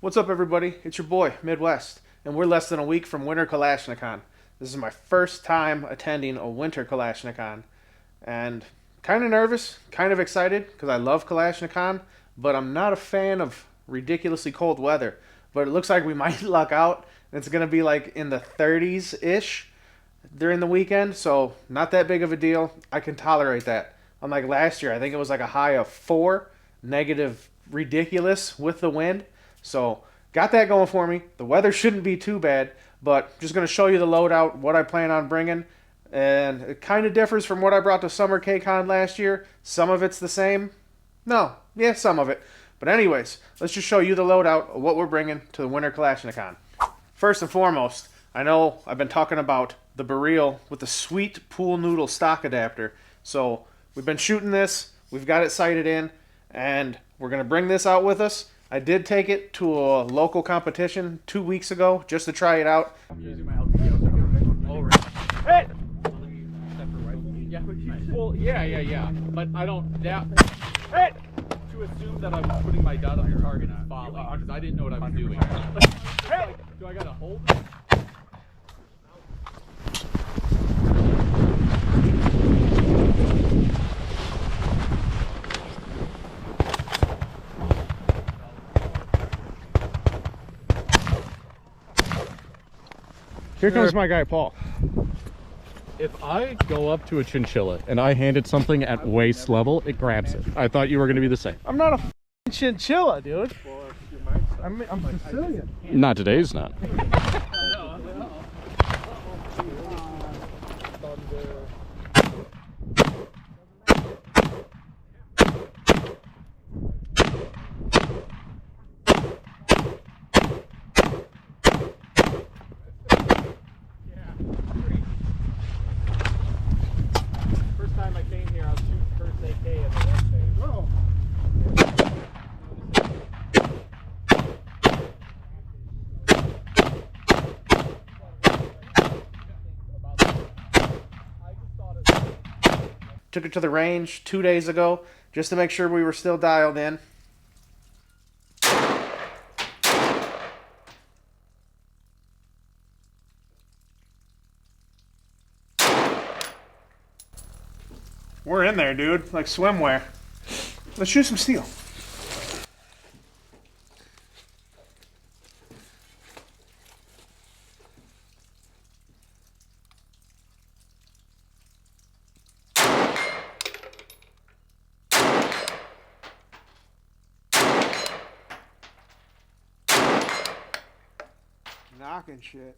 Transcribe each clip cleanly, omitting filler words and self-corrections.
What's up, everybody? It's your boy, Midwest, and we're less than a week from Winter Kalashni-Con. This is my first time attending a Winter Kalashni-Con, and kind of nervous, kind of excited, because I love Kalashni-Con, but I'm not a fan of ridiculously cold weather. But it looks like we might luck out, and it's going to be like in the 30s-ish during the weekend, so not that big of a deal. I can tolerate that. Unlike last year, I think it was like a high of 4, negative ridiculous with the wind. So got that going for me. The weather shouldn't be too bad, but just going to show you the loadout, what I plan on bringing. And it kind of differs from what I brought to Summer K-Con last year. Some of it's the same. No, yeah, some of it. But anyways, let's just show you the loadout of what we're bringing to the Winter Kalashni-Con. First and foremost, I know I've been talking about the Barrel with the sweet pool noodle stock adapter. So we've been shooting this, we've got it sighted in, and we're going to bring this out with us. I did take it to a local competition 2 weeks ago just to try it out. Hey! Well, yeah. But I don't doubt. Hey! To assume that I was putting my dot on the target is folly, because I didn't know what I was doing. Hey! Do I gotta hold it? Here comes my guy, Paul. If I go up to a chinchilla and I hand it something at waist level, it grabs it. I thought you were going to be the same. I'm not a f***ing chinchilla, dude. I'm Sicilian. Not today's not. Took it to the range 2 days ago just to make sure we were still dialed in. We're in there, dude, like swimwear. Let's shoot some steel. Knocking shit.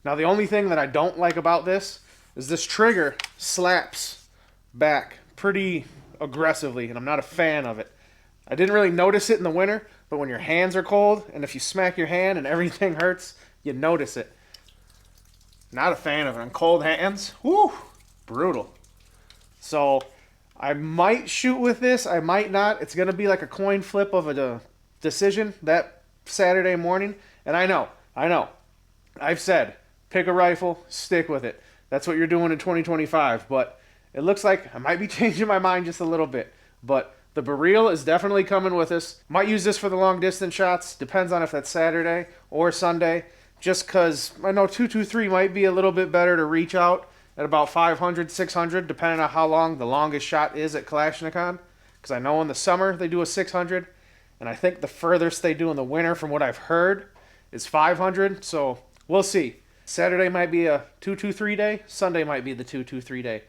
Now the only thing that I don't like about this is this trigger slaps back pretty aggressively, and I'm not a fan of it. I didn't really notice it in the winter, but when your hands are cold, and if you smack your hand and everything hurts, you notice it. Not a fan of it. On cold hands, whoo, brutal. So I might shoot with this, I might not. It's going to be like a coin flip of a decision that Saturday morning. And I know. I've said, pick a rifle, stick with it. That's what you're doing in 2025. But it looks like I might be changing my mind just a little bit. But the Barrel is definitely coming with us. Might use this for the long distance shots. Depends on if that's Saturday or Sunday. Just because I know 223 might be a little bit better to reach out at about 500, 600, depending on how long the longest shot is at Kalashni-Con. Because I know in the summer they do a 600. And I think the furthest they do in the winter, from what I've heard, is 500. So we'll see. Saturday might be a 223 day. Sunday might be the 223 day.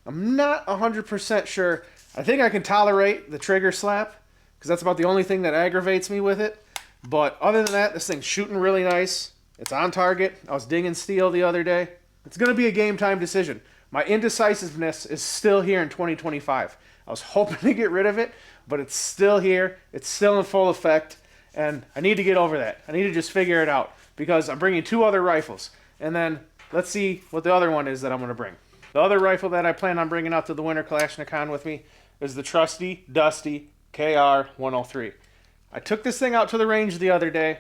I'm not 100% sure. I think I can tolerate the trigger slap because that's about the only thing that aggravates me with it. But other than that, this thing's shooting really nice. It's on target. I was dinging steel the other day. It's going to be a game time decision. My indecisiveness is still here in 2025. I was hoping to get rid of it, but it's still here. It's still in full effect, and I need to get over that. I need to just figure it out because I'm bringing 2 other rifles, and then let's see what the other one is that I'm going to bring. The other rifle that I plan on bringing out to the Winter Kalashni-Con with me is the trusty, dusty KR-103. I took this thing out to the range the other day.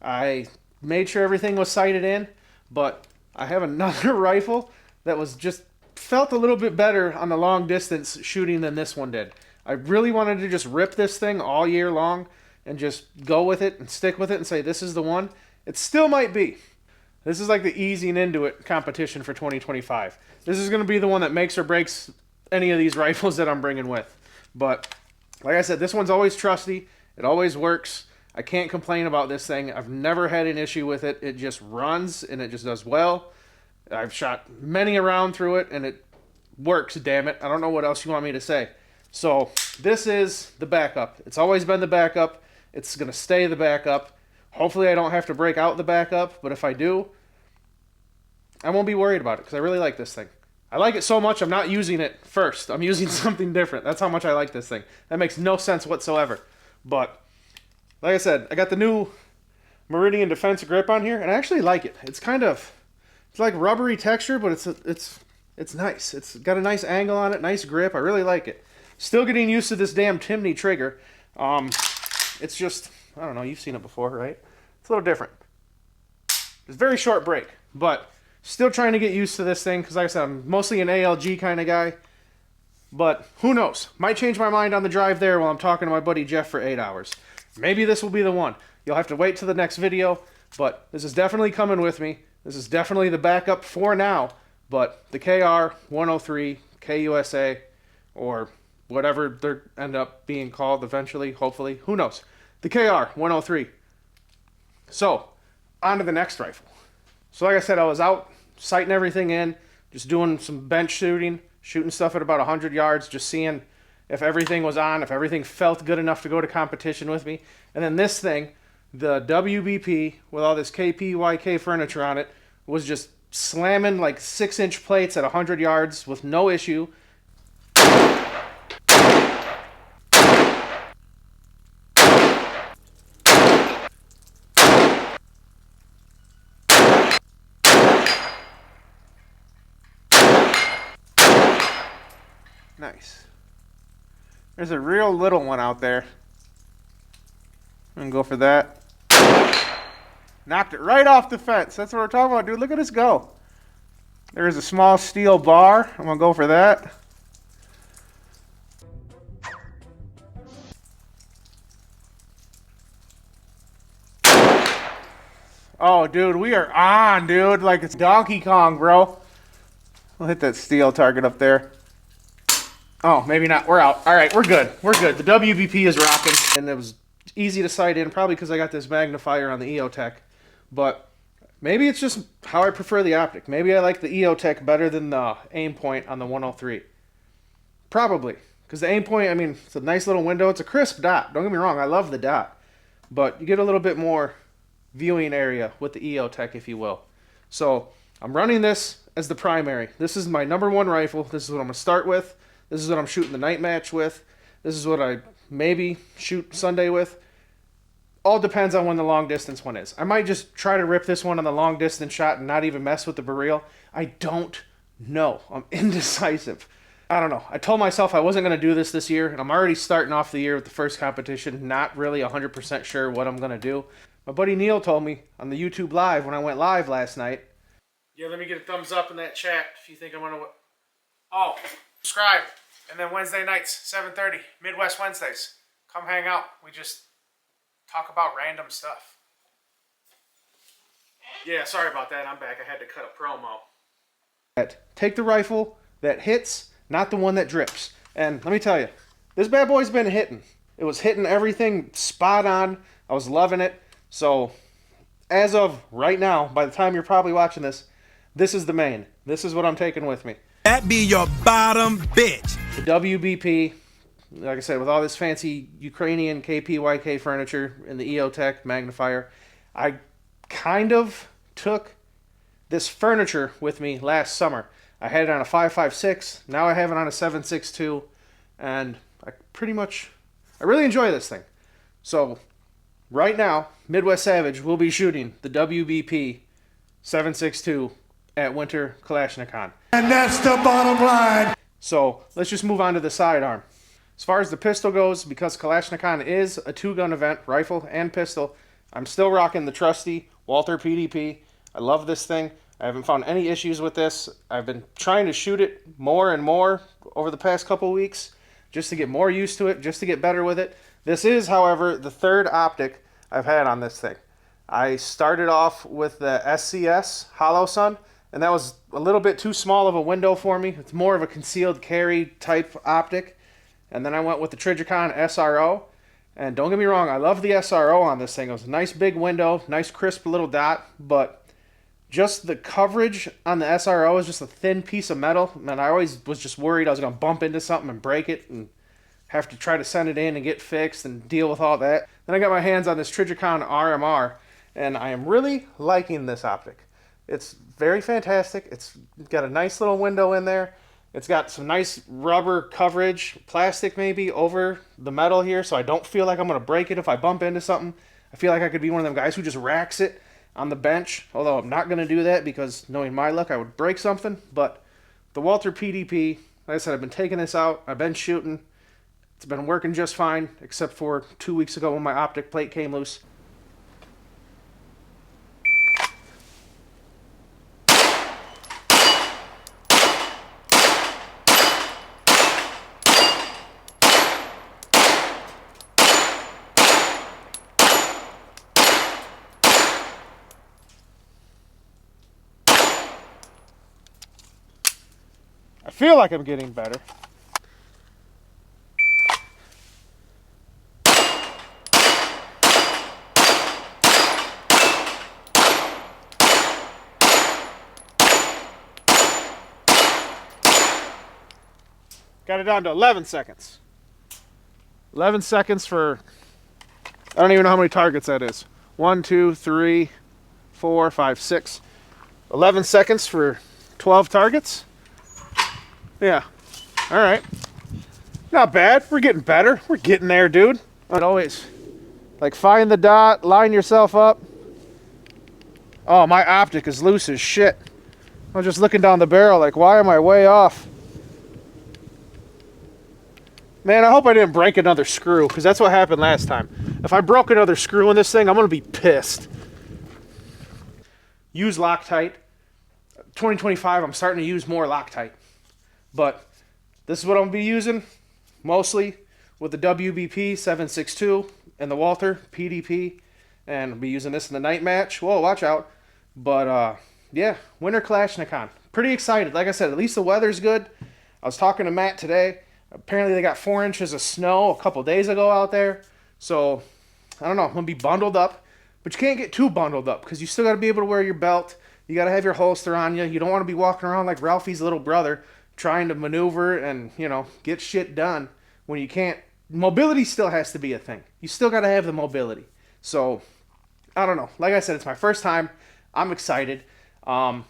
I made sure everything was sighted in, but I have another rifle that was just felt a little bit better on the long distance shooting than this one did. I really wanted to just rip this thing all year long and just go with it and stick with it and say this is the one. It still might be. This is like the easing into it competition for 2025. This is going to be the one that makes or breaks any of these rifles that I'm bringing with. But like I said, this one's always trusty. It always works. I can't complain about this thing. I've never had an issue with it. It just runs and it just does well. I've shot many a round through it and it works, damn it. I don't know what else you want me to say. So this is the backup. It's always been the backup. It's going to stay the backup. Hopefully I don't have to break out the backup, but if I do, I won't be worried about it because I really like this thing. I like it so much I'm not using it first. I'm using something different. That's how much I like this thing. That makes no sense whatsoever. But like I said, I got the new Meridian Defense grip on here, and I actually like it. It's like rubbery texture, but it's nice. It's got a nice angle on it, nice grip. I really like it. Still getting used to this damn Timney trigger. It's just, I don't know, you've seen it before, right? It's a little different. It's a very short break, but still trying to get used to this thing because, like I said, I'm mostly an ALG kind of guy. But who knows? Might change my mind on the drive there while I'm talking to my buddy Jeff for 8 hours. Maybe this will be the one. You'll have to wait till the next video, but this is definitely coming with me. This is definitely the backup for now, but the KR-103, KUSA, or whatever they end up being called eventually, hopefully, who knows? The KR-103. So, on to the next rifle. So like I said, I was out sighting everything in, just doing some bench shooting stuff at about 100 yards, just seeing if everything was on, if everything felt good enough to go to competition with me. And then this thing, the WBP, with all this KPYK furniture on it, was just slamming like 6-inch plates at 100 yards with no issue. Nice. There's a real little one out there. I'm gonna go for that. Knocked it right off the fence. That's what we're talking about, dude. Look at us go. There's a small steel bar. I'm gonna go for that. Oh, dude, we are on, dude. Like it's Donkey Kong, bro. We'll hit that steel target up there. Oh, maybe not. We're out. All right, we're good. We're good. The WBP is rocking, and it was easy to sight in, probably because I got this magnifier on the EOTech. But maybe it's just how I prefer the optic. Maybe I like the EOTech better than the aim point on the 103. Probably, because the aim point, I mean, it's a nice little window. It's a crisp dot. Don't get me wrong. I love the dot. But you get a little bit more viewing area with the EOTech, if you will. So I'm running this as the primary. This is my #1 rifle. This is what I'm going to start with. This is what I'm shooting the night match with. This is what I maybe shoot Sunday with. All depends on when the long distance one is. I might just try to rip this one on the long distance shot and not even mess with the barrel. I don't know. I'm indecisive. I don't know. I told myself I wasn't going to do this year, and I'm already starting off the year with the first competition, not really 100% sure what I'm going to do. My buddy Neil told me on the YouTube Live when I went live last night. Yeah, let me get a thumbs up in that chat if you think I'm going to... Oh, subscribe. And then Wednesday nights, 7:30, Midwest Wednesdays. Come hang out. We just talk about random stuff. Yeah, sorry about that. I'm back. I had to cut a promo. Take the rifle that hits, not the one that drips. And let me tell you, this bad boy's been hitting. It was hitting everything spot on. I was loving it. So, as of right now, by the time you're probably watching this, this is the main. This is what I'm taking with me. That be your bottom bitch. The WBP, like I said, with all this fancy Ukrainian KPYK furniture and the EOTech magnifier, I kind of took this furniture with me last summer. I had it on a 5.56, now I have it on a 7.62, and I really enjoy this thing. So, right now, Midwest Savage will be shooting the WBP 7.62 at Winter Kalashni-Con. And that's the bottom line. So let's just move on to the sidearm. As far as the pistol goes, because Kalashni-Con is a 2-gun event, rifle and pistol, I'm still rocking the trusty Walther PDP. I love this thing. I haven't found any issues with this. I've been trying to shoot it more and more over the past couple weeks just to get more used to it, just to get better with it. This is, however, the third optic I've had on this thing. I started off with the SCS Hollow Sun, and that was a little bit too small of a window for me. It's more of a concealed carry type optic. And then I went with the Trijicon SRO. And don't get me wrong, I love the SRO on this thing. It was a nice big window, nice crisp little dot, but just the coverage on the SRO is just a thin piece of metal. And I always was just worried I was going to bump into something and break it and have to try to send it in and get fixed and deal with all that. Then I got my hands on this Trijicon RMR, and I am really liking this optic. It's very fantastic. It's got a nice little window in there. It's got some nice rubber coverage, plastic maybe, over the metal here, so I don't feel like I'm going to break it if I bump into something. I feel like I could be one of them guys who just racks it on the bench, although I'm not going to do that because knowing my luck, I would break something. But the Walther PDP, like I said, I've been taking this out. I've been shooting. It's been working just fine, except for 2 weeks ago when my optic plate came loose. I feel like I'm getting better. Got it down to 11 seconds. 11 seconds for, I don't even know how many targets that is. 1, 2, 3, 4, 5, 6. 11 seconds for 12 targets. Yeah. All right. Not bad. We're getting better. We're getting there, dude. But always, like, find the dot, line yourself up. Oh, my optic is loose as shit. I was just looking down the barrel like, why am I way off? Man, I hope I didn't break another screw, because that's what happened last time. If I broke another screw in this thing, I'm going to be pissed. Use Loctite. 2025, I'm starting to use more Loctite. But this is what I'm going to be using, mostly with the WBP 762 and the Walther PDP. And I'll be using this in the night match. Whoa, watch out. But, yeah, Winter Kalashni-Con. Pretty excited. Like I said, at least the weather's good. I was talking to Matt today. Apparently they got 4 inches of snow a couple days ago out there. So, I don't know. I'm going to be bundled up. But you can't get too bundled up because you still got to be able to wear your belt. You got to have your holster on you. You don't want to be walking around like Ralphie's little brother trying to maneuver and, you know, get shit done when you can't. Mobility still has to be a thing. You still got to have the mobility. So, I don't know. Like I said, it's my first time. I'm excited. Can't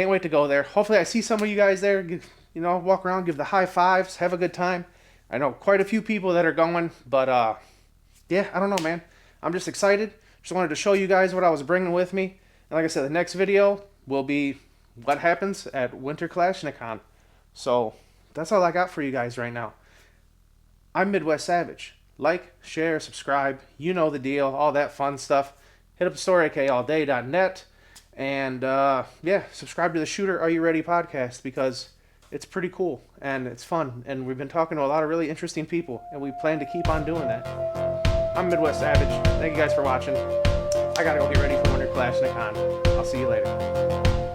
wait to go there. Hopefully I see some of you guys there. You know, walk around, give the high fives, have a good time. I know quite a few people that are going, but yeah, I don't know, man. I'm just excited. Just wanted to show you guys what I was bringing with me. And like I said, the next video will be what happens at Winter Kalashni-Con. So that's all I got for you guys right now. I'm Midwest Savage. Like, share, subscribe. You know the deal. All that fun stuff. Hit up storyakallday.net. And yeah, subscribe to the Shooter Are You Ready podcast because it's pretty cool and it's fun. And we've been talking to a lot of really interesting people. And we plan to keep on doing that. I'm Midwest Savage. Thank you guys for watching. I gotta go get ready for Winter Kalashni-Con. I'll see you later.